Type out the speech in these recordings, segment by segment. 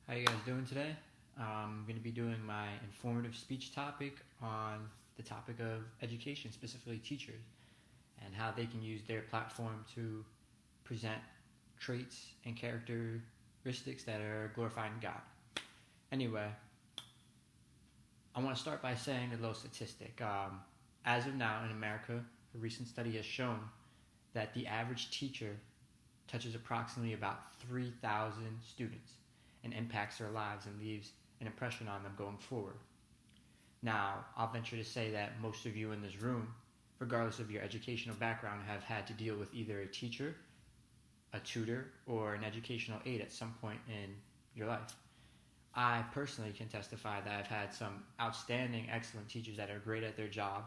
How you guys doing today? I'm going to be doing my informative speech topic on the topic of education, specifically teachers, and how they can use their platform to present traits and characteristics that are glorifying God. Anyway, I want to start by saying a little statistic. As of now in America, a recent study has shown that the average teacher touches approximately about 3,000 students and impacts their lives and leaves an impression on them going forward. Now, I'll venture to say that most of you in this room, regardless of your educational background, have had to deal with either a teacher, a tutor, or an educational aide at some point in your life. I personally can testify that I've had some outstanding, excellent teachers that are great at their job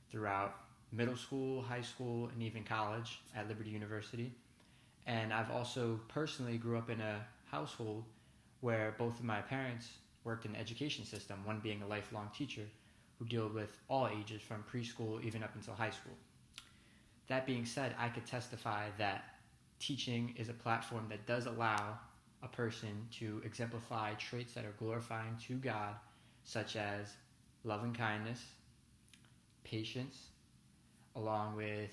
throughout middle school, high school, and even college at Liberty University. And I've also personally grew up in a household where both of my parents worked in the education system, one being a lifelong teacher who dealt with all ages from preschool even up until high school. That being said, I could testify that teaching is a platform that does allow a person to exemplify traits that are glorifying to God, such as love and kindness, patience, along with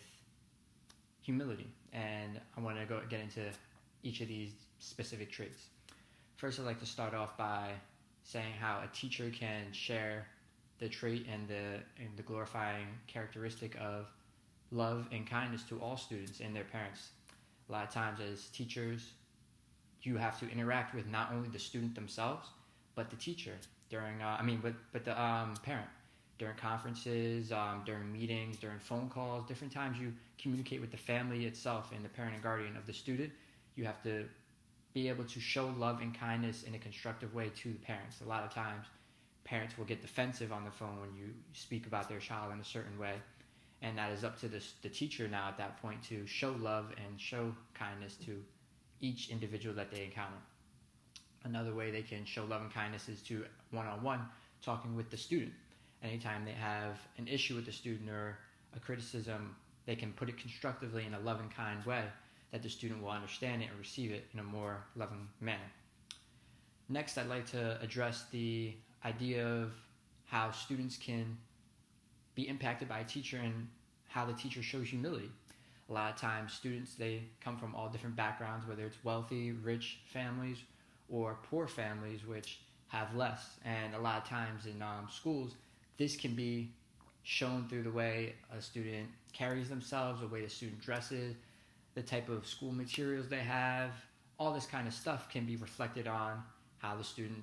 humility. And I want to get into each of these specific traits. First, I'd like to start off by saying how a teacher can share the trait and the glorifying characteristic of love and kindness to all students and their parents. A lot of times as teachers, you have to interact with not only the student themselves, but the teacher during, but the parent during conferences, during meetings, during phone calls, different times you communicate with the family itself and the parent and guardian of the student. You have to be able to show love and kindness in a constructive way to the parents. A lot of times, parents will get defensive on the phone when you speak about their child in a certain way, and that is up to the teacher now at that point to show love and show kindness to each individual that they encounter. Another way they can show love and kindness is to one-on-one talking with the student. Anytime they have an issue with the student or a criticism, they can put it constructively in a loving, kind way that the student will understand it and receive it in a more loving manner. Next, I'd like to address the idea of how students can be impacted by a teacher and how the teacher shows humility. A lot of times students, they come from all different backgrounds, whether it's wealthy, rich families, or poor families which have less. And a lot of times in schools, this can be shown through the way a student carries themselves, the way the student dresses, the type of school materials they have. All this kind of stuff can be reflected on how the student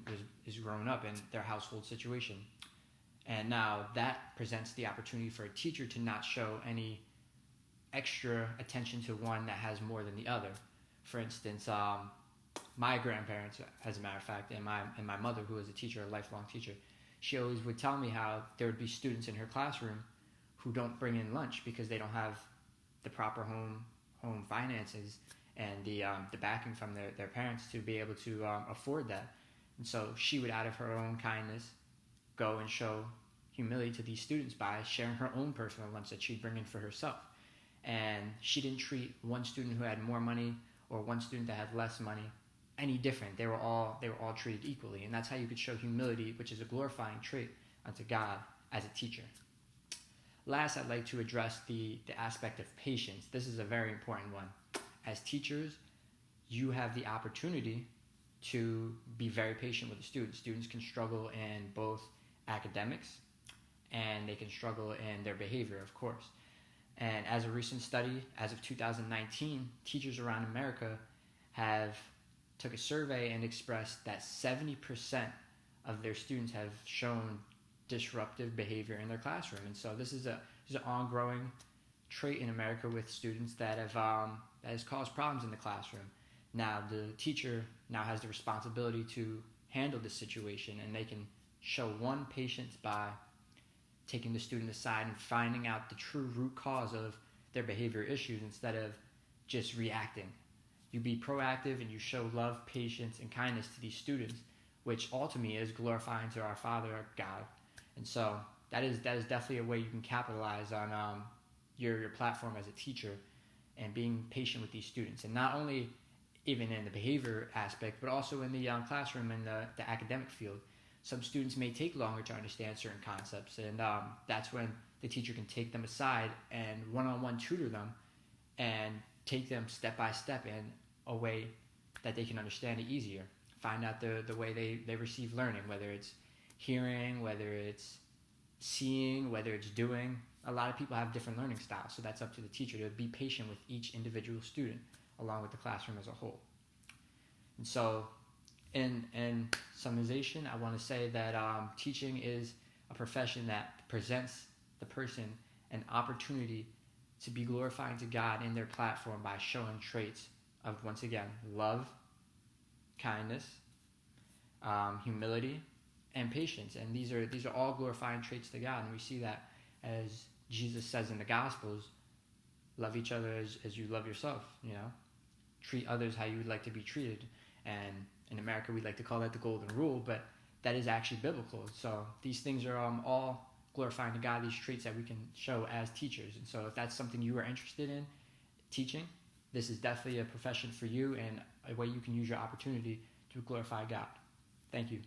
is growing up in their household situation. And now that presents the opportunity for a teacher to not show any extra attention to one that has more than the other. For instance, my grandparents, as a matter of fact, and my mother, who was a teacher, a lifelong teacher, she always would tell me how there would be students in her classroom who don't bring in lunch because they don't have the proper home finances and the backing from their parents to be able to afford that. And so she would, out of her own kindness, go and show humility to these students by sharing her own personal lunch that she'd bring in for herself. And she didn't treat one student who had more money or one student that had less money any different. They were all treated equally, and that's how you could show humility, which is a glorifying trait unto God as a teacher. Last, I'd like to address the aspect of patience. This is a very important one. As teachers, you have the opportunity to be very patient with the students. Students can struggle in both academics and they can struggle in their behavior, of course. And as a recent study, as of 2019, teachers around America have took a survey and expressed that 70% of their students have shown disruptive behavior in their classroom. And so this is an ongoing trait in America with students that has caused problems in the classroom. Now the teacher now has the responsibility to handle this situation, and they can show one patience by taking the student aside and finding out the true root cause of their behavior issues instead of just reacting. You be proactive and you show love, patience, and kindness to these students, which ultimately is glorifying to our Father, our God. And so that is definitely a way you can capitalize on your platform as a teacher and being patient with these students. And not only even in the behavior aspect, but also in the classroom and the academic field. Some students may take longer to understand certain concepts, and that's when the teacher can take them aside and one-on-one tutor them and take them step by step in a way that they can understand it easier. Find out the way they receive learning, whether it's hearing, whether it's seeing, whether it's doing. A lot of people have different learning styles, so that's up to the teacher to be patient with each individual student along with the classroom as a whole. And so in summarization, I want to say that teaching is a profession that presents the person an opportunity to be glorifying to God in their platform by showing traits of, once again, love, kindness, humility, and patience. And these are all glorifying traits to God. And we see that as Jesus says in the Gospels, love each other as you love yourself, treat others how you would like to be treated. And in America, we like to call that the golden rule, but that is actually biblical. So these things are all glorifying to God, these traits that we can show as teachers. And so if that's something you are interested in, teaching, this is definitely a profession for you and a way you can use your opportunity to glorify God. Thank you.